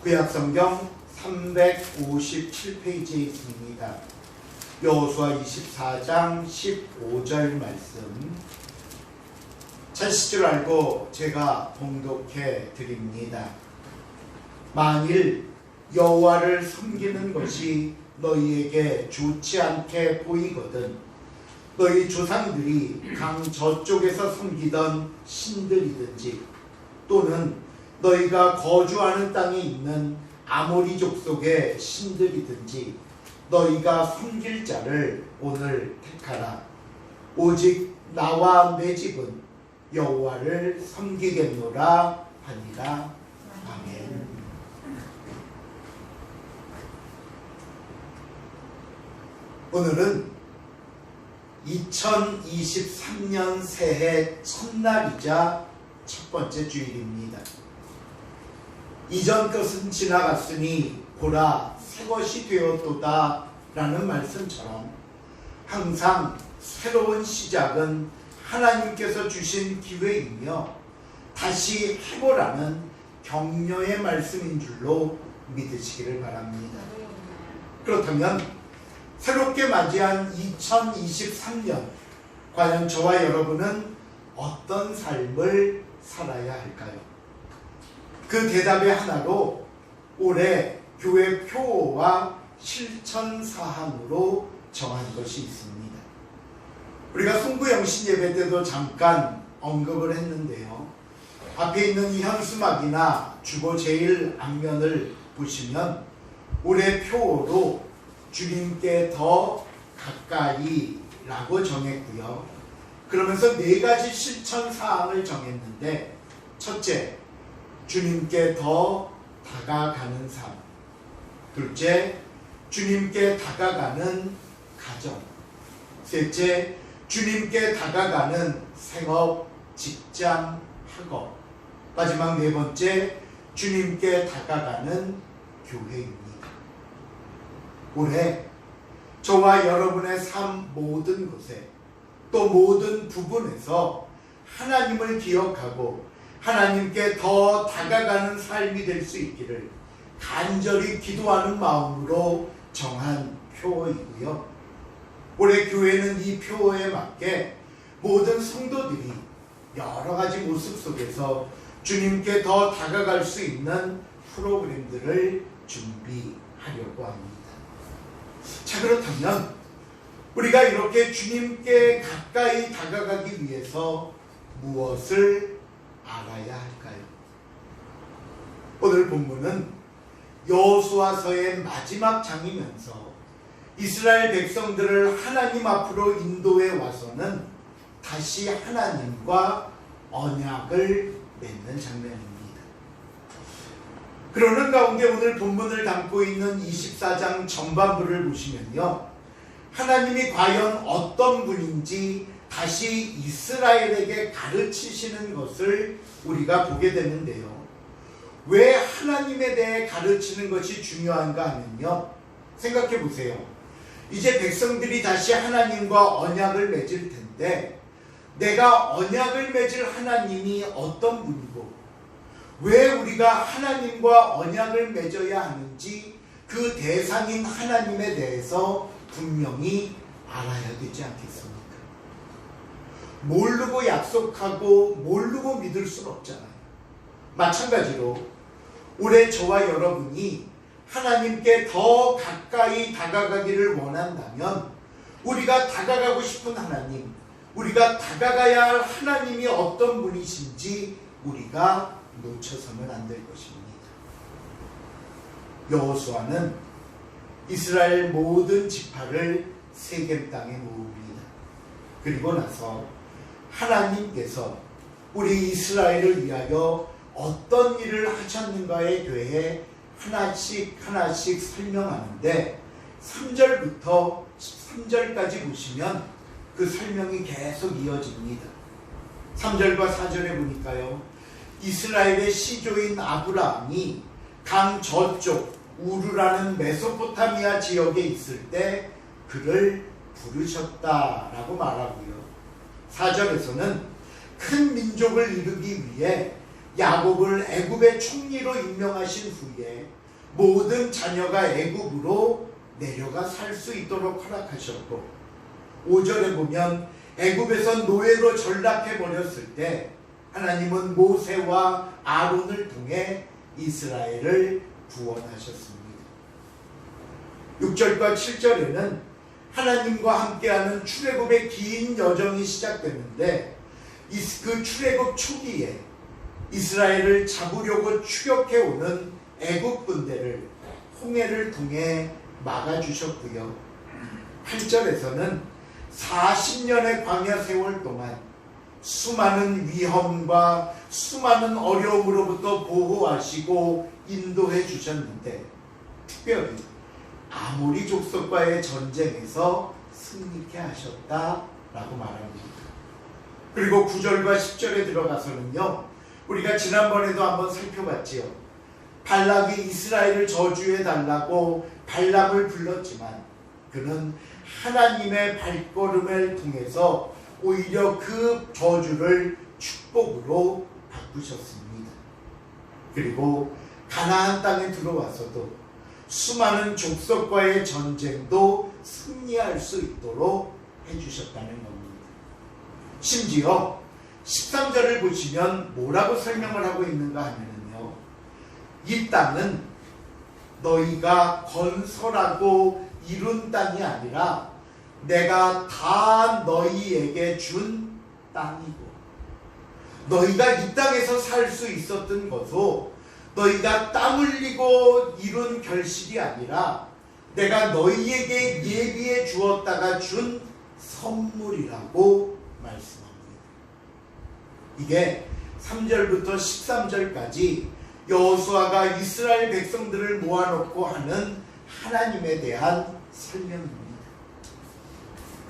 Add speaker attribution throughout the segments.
Speaker 1: 구약성경 357페이지에 있습니다. 여호수아 24장 15절 말씀 찾으실 줄 알고 제가 봉독해 드립니다. 만일 여호와를 섬기는 것이 너희에게 좋지 않게 보이거든 너희 조상들이 강 저쪽에서 섬기던 신들이든지 또는 너희가 거주하는 땅에 있는 아모리 족속의 신들이든지 너희가 섬길 자를 오늘 택하라. 오직 나와 내 집은 여호와를 섬기겠노라 하니라. 아멘. 오늘은 2023년 새해 첫날이자 첫 번째 주일입니다. 이전 것은 지나갔으니 보라 새 것이 되었도다 라는 말씀처럼 항상 새로운 시작은 하나님께서 주신 기회이며 다시 해보라는 격려의 말씀인 줄로 믿으시기를 바랍니다. 그렇다면 새롭게 맞이한 2023년 과연 저와 여러분은 어떤 삶을 살아야 할까요? 그 대답의 하나로 올해 교회 표어와 실천 사항으로 정한 것이 있습니다. 우리가 송구영신 예배 때도 잠깐 언급을 했는데요. 앞에 있는 이 현수막이나 주보 제일 앞면을 보시면 올해 표어로 주님께 더 가까이 라고 정했고요. 그러면서 4가지 실천 사항을 정했는데 첫째, 주님께 더 다가가는 삶. 둘째, 주님께 다가가는 가정. 셋째, 주님께 다가가는 생업, 직장, 학업. 마지막 4번째, 주님께 다가가는 교회입니다. 올해 저와 여러분의 삶 모든 곳에 또 모든 부분에서 하나님을 기억하고 하나님께 더 다가가는 삶이 될 수 있기를 간절히 기도하는 마음으로 정한 표어이고요. 올해 교회는 이 표어에 맞게 모든 성도들이 여러 가지 모습 속에서 주님께 더 다가갈 수 있는 프로그램들을 준비하려고 합니다. 자, 그렇다면 우리가 이렇게 주님께 가까이 다가가기 위해서 무엇을 알아야 할까요? 오늘 본문은 여호수아서의 마지막 장이면서 이스라엘 백성들을 하나님 앞으로 인도해 와서는 다시 하나님과 언약을 맺는 장면입니다. 그러는 가운데 오늘 본문을 담고 있는 24장 전반부를 보시면요, 하나님이 과연 어떤 분인지 다시 이스라엘에게 가르치시는 것을 우리가 보게 되는데요. 왜 하나님에 대해 가르치는 것이 중요한가 하면요, 생각해 보세요. 이제 백성들이 다시 하나님과 언약을 맺을 텐데 내가 언약을 맺을 하나님이 어떤 분이고 왜 우리가 하나님과 언약을 맺어야 하는지 그 대상인 하나님에 대해서 분명히 알아야 되지 않겠습니까? 모르고 약속하고 모르고 믿을 수는 없잖아요. 마찬가지로 올해 저와 여러분이 하나님께 더 가까이 다가가기를 원한다면 우리가 다가가고 싶은 하나님, 우리가 다가가야 할 하나님이 어떤 분이신지 우리가 놓쳐서는 안 될 것입니다. 여호수아는 이스라엘 모든 지파를 세겜 땅에 모읍니다. 그리고 나서 하나님께서 우리 이스라엘을 위하여 어떤 일을 하셨는가에 대해 하나씩 하나씩 설명하는데 3절부터 13절까지 보시면 그 설명이 계속 이어집니다. 3절과 4절에 보니까요, 이스라엘의 시조인 아브라함이 강 저쪽 우르라는 메소포타미아 지역에 있을 때 그를 부르셨다라고 말하고요. 4절에서는 큰 민족을 이루기 위해 야곱을 애굽의 총리로 임명하신 후에 모든 자녀가 애굽으로 내려가 살 수 있도록 허락하셨고, 5절에 보면 애굽에서 노예로 전락해 버렸을 때 하나님은 모세와 아론을 통해 이스라엘을 구원하셨습니다. 6절과 7절에는 하나님과 함께하는 출애굽의 긴 여정이 시작되는데, 그 출애굽 초기에 이스라엘을 잡으려고 추격해 오는 애굽 군대를 홍해를 통해 막아주셨고요. 8절에서는 40년의 광야 세월 동안 수많은 위험과 수많은 어려움으로부터 보호하시고 인도해 주셨는데, 특별히 아모리 족속과의 전쟁에서 승리케 하셨다라고 말합니다. 그리고 9절과 10절에 들어가서는요, 우리가 지난번에도 한번 살펴봤지요. 발락이 이스라엘을 저주해 달라고 발람을 불렀지만 그는 하나님의 발걸음을 통해서 오히려 그 저주를 축복으로 바꾸셨습니다. 그리고 가나안 땅에 들어와서도 수많은 족속과의 전쟁도 승리할 수 있도록 해주셨다는 겁니다. 심지어 13절을 보시면 뭐라고 설명을 하고 있는가 하면요, 이 땅은 너희가 건설하고 이룬 땅이 아니라 내가 다 너희에게 준 땅이고, 너희가 이 땅에서 살 수 있었던 것도 너희가 땀 흘리고 이룬 결실이 아니라 내가 너희에게 예비해 주었다가 준 선물이라고 말씀합니다. 이게 3절부터 13절까지 여호수아가 이스라엘 백성들을 모아놓고 하는 하나님에 대한 설명입니다.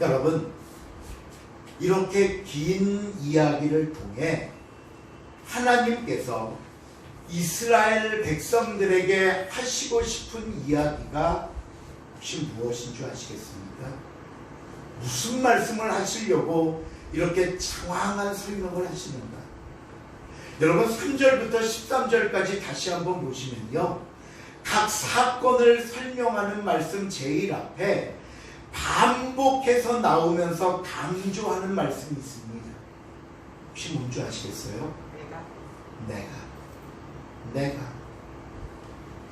Speaker 1: 여러분, 이렇게 긴 이야기를 통해 하나님께서 이스라엘 백성들에게 하시고 싶은 이야기가 혹시 무엇인 줄 아시겠습니까? 무슨 말씀을 하시려고 이렇게 장황한 설명을 하시는가? 여러분, 3절부터 13절까지 다시 한번 보시면요, 각 사건을 설명하는 말씀 제일 앞에 반복해서 나오면서 강조하는 말씀이 있습니다. 혹시 뭔지 아시겠어요? 내가.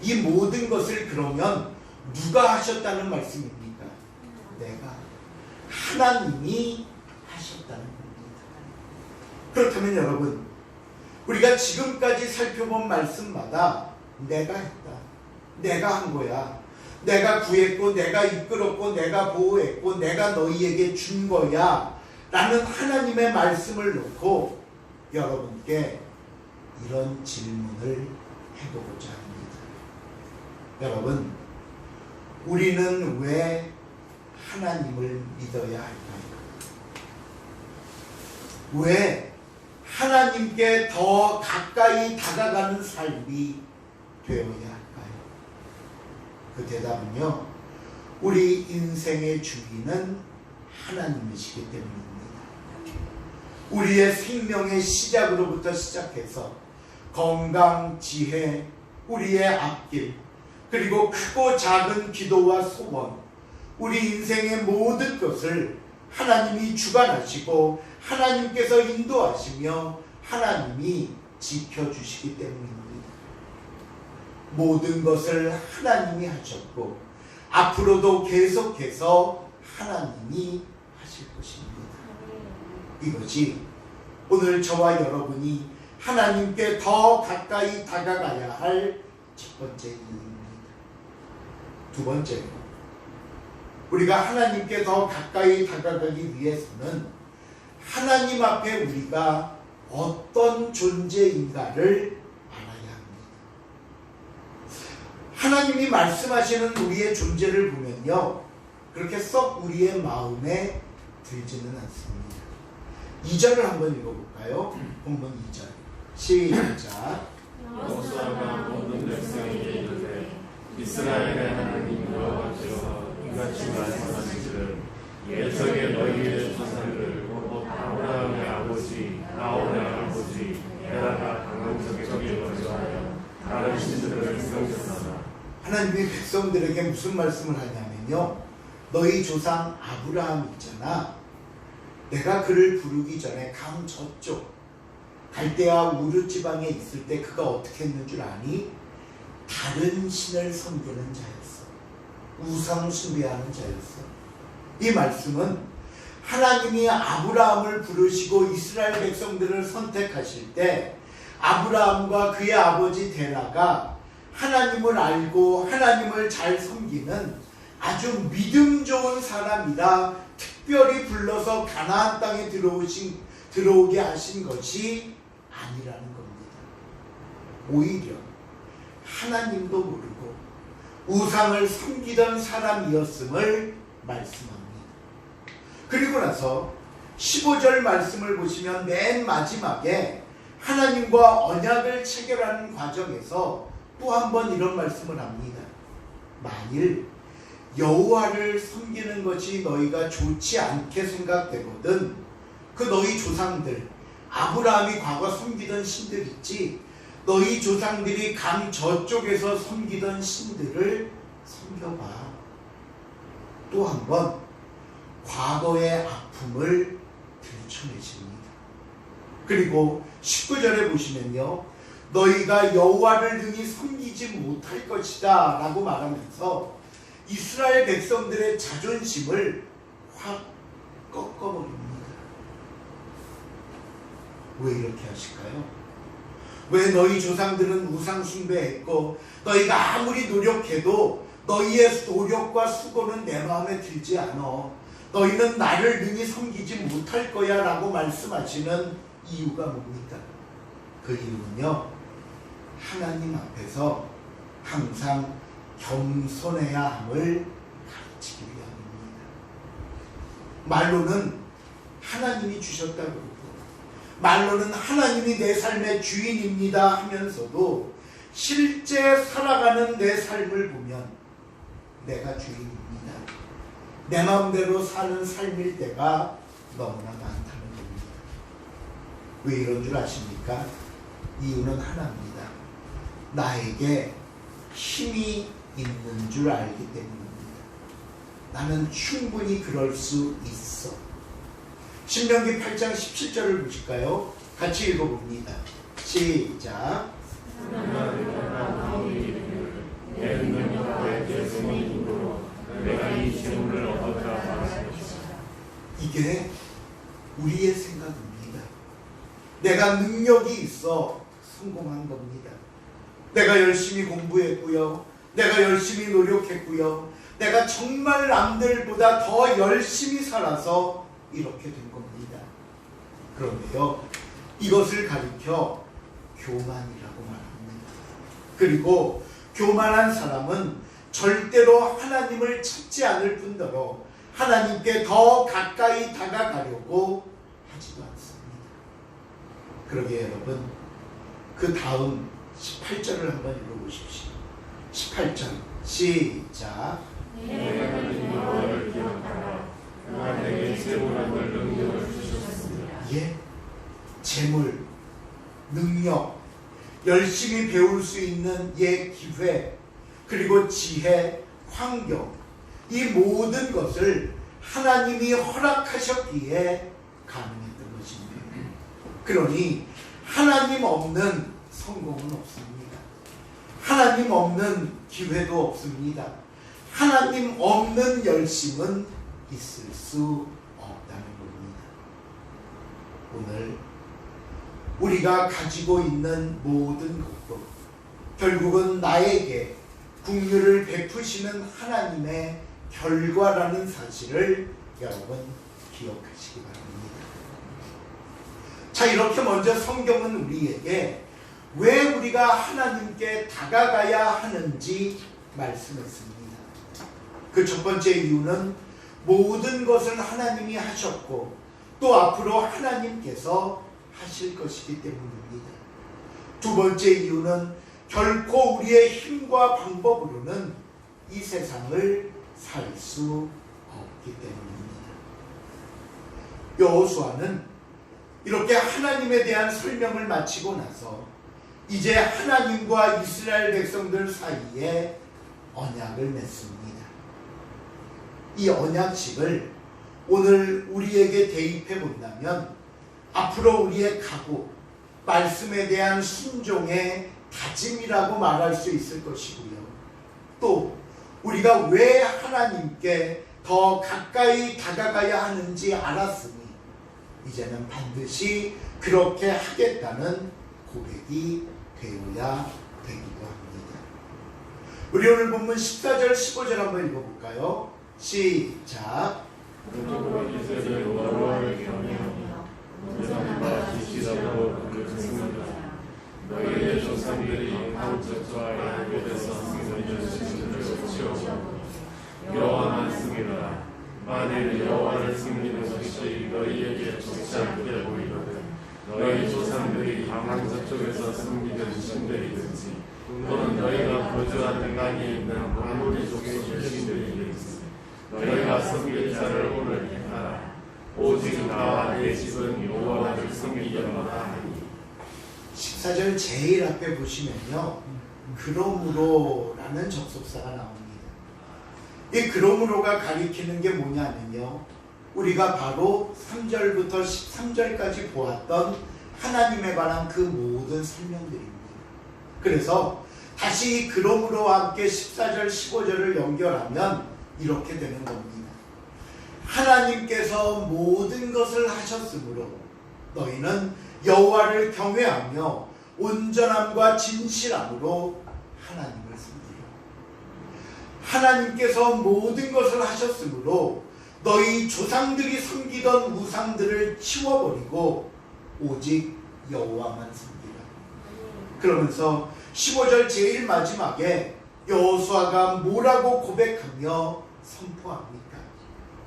Speaker 1: 이 모든 것을 그러면 누가 하셨다는 말씀입니까? 내가. 하나님이 하셨다는 겁니다. 그렇다면 여러분, 우리가 지금까지 살펴본 말씀마다 내가 했다, 내가 한 거야, 내가 구했고 내가 이끌었고 내가 보호했고 내가 너희에게 준 거야 라는 하나님의 말씀을 놓고 여러분께 이런 질문을 해보고자 합니다. 여러분, 우리는 왜 하나님을 믿어야 할까요? 왜 하나님께 더 가까이 다가가는 삶이 되어야 할까요? 그 대답은요, 우리 인생의 주인은 하나님이시기 때문입니다. 우리의 생명의 시작으로부터 시작해서 건강, 지혜, 우리의 앞길, 그리고 크고 작은 기도와 소원, 우리 인생의 모든 것을 하나님이 주관하시고 하나님께서 인도하시며 하나님이 지켜주시기 때문입니다. 모든 것을 하나님이 하셨고 앞으로도 계속해서 하나님이 하실 것입니다. 이것이 오늘 저와 여러분이 하나님께 더 가까이 다가가야 할 첫 번째 이유입니다. 두 번째로, 우리가 하나님께 더 가까이 다가가기 위해서는 하나님 앞에 우리가 어떤 존재인가를 알아야 합니다. 하나님이 말씀하시는 우리의 존재를 보면요, 그렇게 썩 우리의 마음에 들지는 않습니다. 2절을 한번 읽어볼까요? 본문 2절 시작.
Speaker 2: 여호수아가 모든 백성에게 이르되 이스라엘의 하나님 여호와께서 이같이 말씀하시기를 옛적에 너희의 조상들을 곧 아브라함의 아버지 나홀의 아버지 데라가 강한 주한 신들을 세우셨나다.
Speaker 1: 하나님이 백성들에게 무슨 말씀을 하냐면요, 너희 조상 아브라함 있잖아, 내가 그를 부르기 전에 강 저쪽 갈대아 우르 지방에 있을 때 그가 어떻게 했는 줄 아니? 다른 신을 섬기는 자였어. 우상 숭배하는 자였어. 이 말씀은 하나님이 아브라함을 부르시고 이스라엘 백성들을 선택하실 때 아브라함과 그의 아버지 테라가 하나님을 알고 하나님을 잘 섬기는 아주 믿음 좋은 사람이라 특별히 불러서 가나안 땅에 들어오게 하신 것이 아니라는 겁니다. 오히려 하나님도 모르고 우상을 섬기던 사람이었음을 말씀합니다. 그리고 나서 15절 말씀을 보시면 맨 마지막에 하나님과 언약을 체결하는 과정에서 또 한 번 이런 말씀을 합니다. 만일 여호와를 섬기는 것이 너희가 좋지 않게 생각되거든 그 너희 조상들 아브라함이 과거 섬기던 신들 있지, 너희 조상들이 강 저쪽에서 섬기던 신들을 섬겨봐. 또 한 번 과거의 아픔을 들춰내십니다. 그리고 19절에 보시면요, 너희가 여호와를 능히 섬기지 못할 것이다 라고 말하면서 이스라엘 백성들의 자존심을 확 꺾어버립니다. 왜 이렇게 하실까요? 왜 너희 조상들은 우상 숭배했고 너희가 아무리 노력해도 너희의 노력과 수고는 내 마음에 들지 않아, 너희는 나를 능히 섬기지 못할 거야 라고 말씀하시는 이유가 뭡니까? 그 이유는요, 하나님 앞에서 항상 겸손해야 함을 가르치기 위함입니다. 말로는 하나님이 주셨다 그러고 말로는 하나님이 내 삶의 주인입니다 하면서도 실제 살아가는 내 삶을 보면 내가 주인입니다. 내 마음대로 사는 삶일 때가 너무나 많다는 겁니다. 왜 이런 줄 아십니까? 이유는 하나입니다. 나에게 힘이 있는 줄 알기 때문입니다. 나는 충분히 그럴 수 있어. 신명기 8장 17절을 보실까요? 같이 읽어봅니다. 시작.
Speaker 2: 내 능력과 내 손의 힘으로 내가 이 재물을 얻었다 말하시니라.
Speaker 1: 이게 우리의 생각입니다. 내가 능력이 있어 성공한 겁니다. 내가 열심히 공부했고요, 내가 열심히 노력했고요, 내가 정말 남들보다 더 열심히 살아서 이렇게 된 겁니다. 그런데요, 이것을 가리켜 교만이라고 말합니다. 그리고 교만한 사람은 절대로 하나님을 찾지 않을 뿐더러 하나님께 더 가까이 다가가려고 하지도 않습니다. 그러게 여러분, 그 다음 18절을 한번 읽어보십시오. 18절 시작.
Speaker 2: 내가 하나님 여호와를 기억하라. 그가 내게 재물과 능력을 주셨습니다.
Speaker 1: 예, 재물, 능력, 열심히 배울 수 있는 기회, 그리고 지혜, 환경, 이 모든 것을 하나님이 허락하셨기에 가능했던 것입니다. 그러니 하나님 없는 성공은 없습니다. 하나님 없는 기회도 없습니다. 하나님 없는 열심은 있을 수 없다는 겁니다. 오늘 우리가 가지고 있는 모든 것도 결국은 나에게 긍휼을 베푸시는 하나님의 결과라는 사실을 여러분 기억하시기 바랍니다. 자, 이렇게 먼저 성경은 우리에게 왜 우리가 하나님께 다가가야 하는지 말씀했습니다. 그 첫 번째 이유는 모든 것을 하나님이 하셨고 또 앞으로 하나님께서 하실 것이기 때문입니다. 두 번째 이유는 결코 우리의 힘과 방법으로는 이 세상을 살 수 없기 때문입니다. 여호수아는 이렇게 하나님에 대한 설명을 마치고 나서 이제 하나님과 이스라엘 백성들 사이에 언약을 맺습니다. 이 언약식을 오늘 우리에게 대입해 본다면 앞으로 우리의 각오, 말씀에 대한 순종의 다짐이라고 말할 수 있을 것이고요. 또 우리가 왜 하나님께 더 가까이 다가가야 하는지 알았으니 이제는 반드시 그렇게 하겠다는 고백이 되어야 되기도 합니다. 우리 오늘 본문 14절 15절 한번 읽어볼까요? 시작.
Speaker 2: 이스라엘 여호와를 경외하며 온전함과 지시라고 그르습니다. 너희의 조상들이 한쪽과 애굽에서 승리를 신들을 치워 여호와만 승리라. 만일 여호와를 승리는 것이 너희에게 좋지 않게 보이거든 너희 조상들이 강한 저쪽에서 승리는 신들이든지 또는 너희가 거주하는 땅에 있는 아모리 족속의 신들이든지 너희가 섬길 자를 오늘 택하라. 오직 나와 내 집은 여호와를 섬기려니와 하니.
Speaker 1: 14절 제일 앞에 보시면요, 그러므로라는 접속사가 나옵니다. 이 그러므로가 가리키는 게 뭐냐면요, 우리가 바로 3절부터 13절까지 보았던 하나님에 관한 그 모든 설명들입니다. 그래서 다시 그러므로와 함께 14절 15절을 연결하면 이렇게 되는 겁니다. 하나님께서 모든 것을 하셨으므로 너희는 여호와를 경외하며 온전함과 진실함으로 하나님을 섬기라. 하나님께서 모든 것을 하셨으므로 너희 조상들이 섬기던 우상들을 치워버리고 오직 여호와만 섬기라. 그러면서 15절 제일 마지막에 여호수아가 뭐라고 고백하며 선포합니까?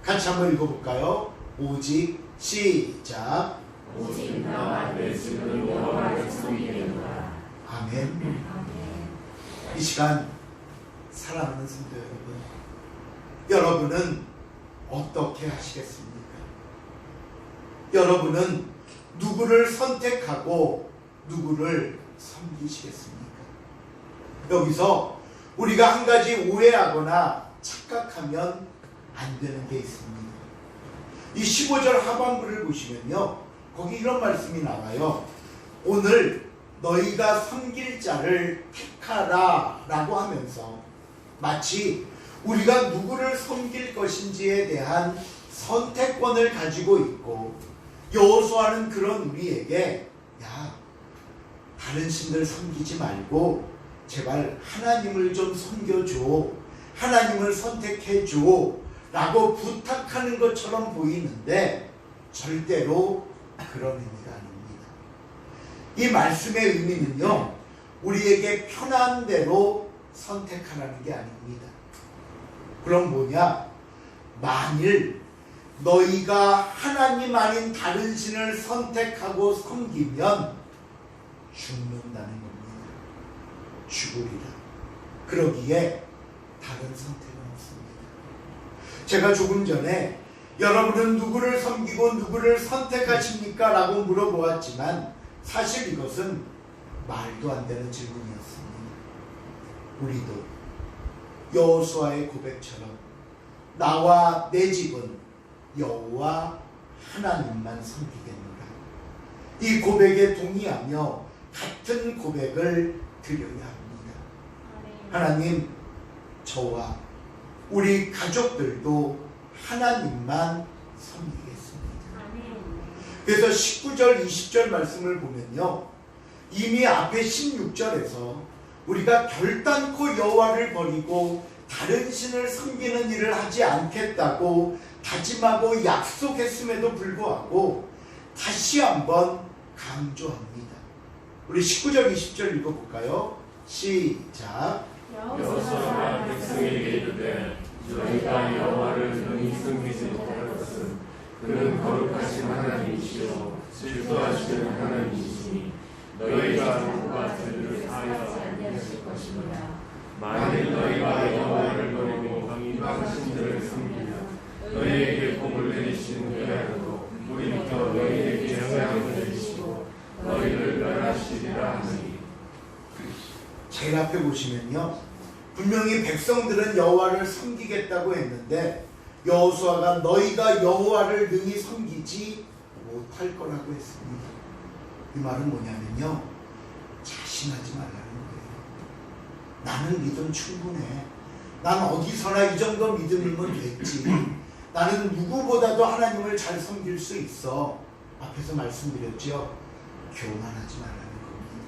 Speaker 1: 같이 한번 읽어볼까요? 오직 시작.
Speaker 2: 오직 나와 내 집은 여호와를 섬기리라.
Speaker 1: 아멘. 이 시간 사랑하는 성도 여러분, 여러분은 어떻게 하시겠습니까? 여러분은 누구를 선택하고 누구를 섬기시겠습니까? 여기서 우리가 한 가지 오해하거나 착각하면 안 되는 게 있습니다. 이 15절 하반부를 보시면요, 거기 이런 말씀이 나와요. 오늘 너희가 섬길 자를 택하라 라고 하면서 마치 우리가 누구를 섬길 것인지에 대한 선택권을 가지고 있고, 여호수아는 그런 우리에게 야, 다른 신들 섬기지 말고 제발 하나님을 좀 섬겨줘, 하나님을 선택해줘 라고 부탁하는 것처럼 보이는데 절대로 그런 의미가 아닙니다. 이 말씀의 의미는요, 우리에게 편한 대로 선택하라는 게 아닙니다. 그럼 뭐냐? 만일 너희가 하나님 아닌 다른 신을 선택하고 섬기면 죽는다는 겁니다. 죽으리라. 그러기에 다른 선택은 없습니다. 제가 조금 전에 여러분은 누구를 섬기고 누구를 선택하십니까? 라고 물어보았지만 사실 이것은 말도 안 되는 질문이었습니다. 우리도 여호수아의 고백처럼 나와 내 집은 여호와 하나님만 섬기겠노라. 이 고백에 동의하며 같은 고백을 드려야 합니다. 하나님, 저와 우리 가족들도 하나님만 섬기겠습니다. 그래서 19절 20절 말씀을 보면요, 이미 앞에 16절에서 우리가 결단코 여호와를 버리고 다른 신을 섬기는 일을 하지 않겠다고 다짐하고 약속했음에도 불구하고 다시 한번 강조합니다. 우리 19절 20절 읽어볼까요? 시작.
Speaker 2: 여호수아가 백성에게 이르되 너희가 여호와를 능히 섬기지 못할 것은 그는 거룩하신 하나님이시요 질투하시는 하나님이시니 너희가 그와 들을 하여하지 아니하실 것이니라. 만일 너희가 여호와를 버리고 이방 신들을 섬기면 너희에게 복을 내리시는 그야말로 우리부터 너희에게 재앙을 내리시고 너희를 멸하시리라 하니
Speaker 1: 제일 앞에 보시면요, 분명히 백성들은 여호와를 섬기겠다고 했는데 여호수아가 너희가 여호와를 능히 섬기지 못할 거라고 했습니다. 이 말은 뭐냐면요, 자신하지 말라는 거예요. 나는 믿음 충분해. 난 어디서나 이 정도 믿음이면 됐지. 나는 누구보다도 하나님을 잘 섬길 수 있어. 앞에서 말씀드렸죠. 교만하지 말라는 겁니다.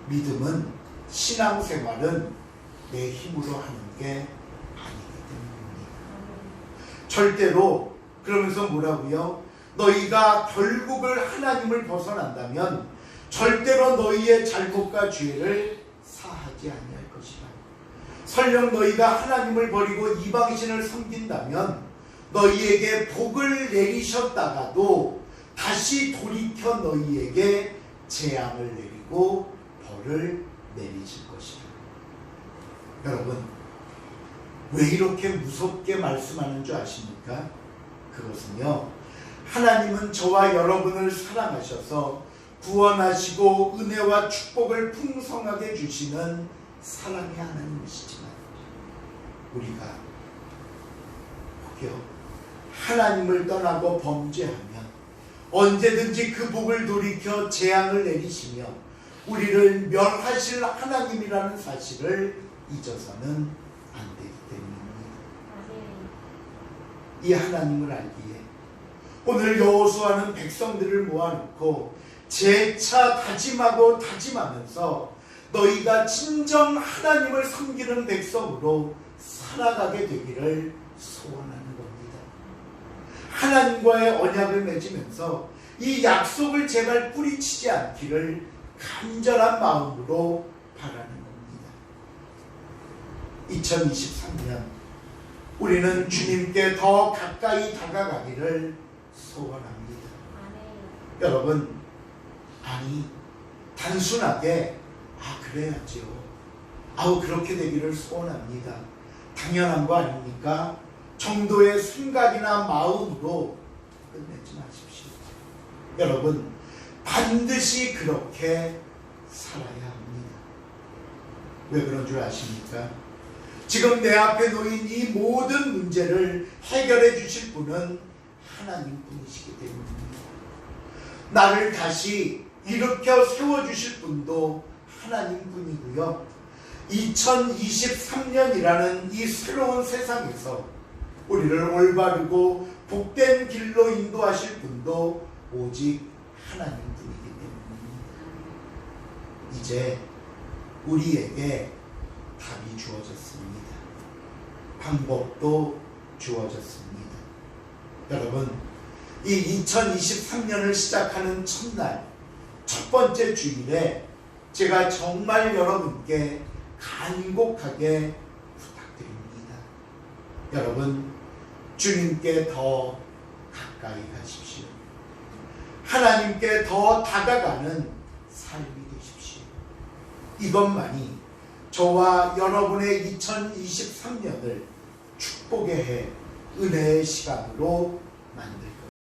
Speaker 1: 믿음은, 신앙생활은 내 힘으로 하는 게 아니기 때문입니다. 절대로, 그러면서 뭐라고요? 너희가 결국을 하나님을 벗어난다면 절대로 너희의 잘못과 죄를 사하지 아니할 것이다. 설령 너희가 하나님을 버리고 이방신을 섬긴다면 너희에게 복을 내리셨다가도 다시 돌이켜 너희에게 재앙을 내리고 벌을 내리실 것이다. 여러분, 왜 이렇게 무섭게 말씀하는 줄 아십니까? 그것은요, 하나님은 저와 여러분을 사랑하셔서 구원하시고 은혜와 축복을 풍성하게 주시는 사랑의 하나님이시지만 우리가 혹여 하나님을 떠나고 범죄하면 언제든지 그 복을 돌이켜 재앙을 내리시며 우리를 멸하실 하나님이라는 사실을 잊어서는 안 되기 때문입니다. 이 하나님을 알기에 오늘 여호수아는 백성들을 모아놓고 재차 다짐하고 다짐하면서 너희가 진정 하나님을 섬기는 백성으로 살아가게 되기를 소원하는 겁니다. 하나님과의 언약을 맺으면서 이 약속을 제발 뿌리치지 않기를 간절한 마음으로 바라는 겁니다. 2023년 우리는 주님께 더 가까이 다가가기를 소원합니다. 여러분, 아니 단순하게 그래야죠. 그렇게 되기를 소원합니다. 당연한 거 아닙니까? 정도의 생각이나 마음으로 끝내지 마십시오. 여러분, 반드시 그렇게 살아야 합니다. 왜 그런 줄 아십니까? 지금 내 앞에 놓인 이 모든 문제를 해결해 주실 분은 하나님 분이시기 때문입니다. 나를 다시 일으켜 세워주실 분도 하나님 분이고요. 2023년이라는 이 새로운 세상에서 우리를 올바르고 복된 길로 인도하실 분도 오직 하나님 분이기 때문입니다. 이제 우리에게 답이 주어졌습니다. 방법도 주어졌습니다. 여러분, 이 2023년을 시작하는 첫날, 첫 번째 주일에 제가 정말 여러분께 간곡하게 부탁드립니다. 여러분, 주님께 더 가까이 가십시오. 하나님께 더 다가가는 삶이 되십시오. 이것만이 저와 여러분의 2023년을 축복의 해, 은혜의 시간으로 만들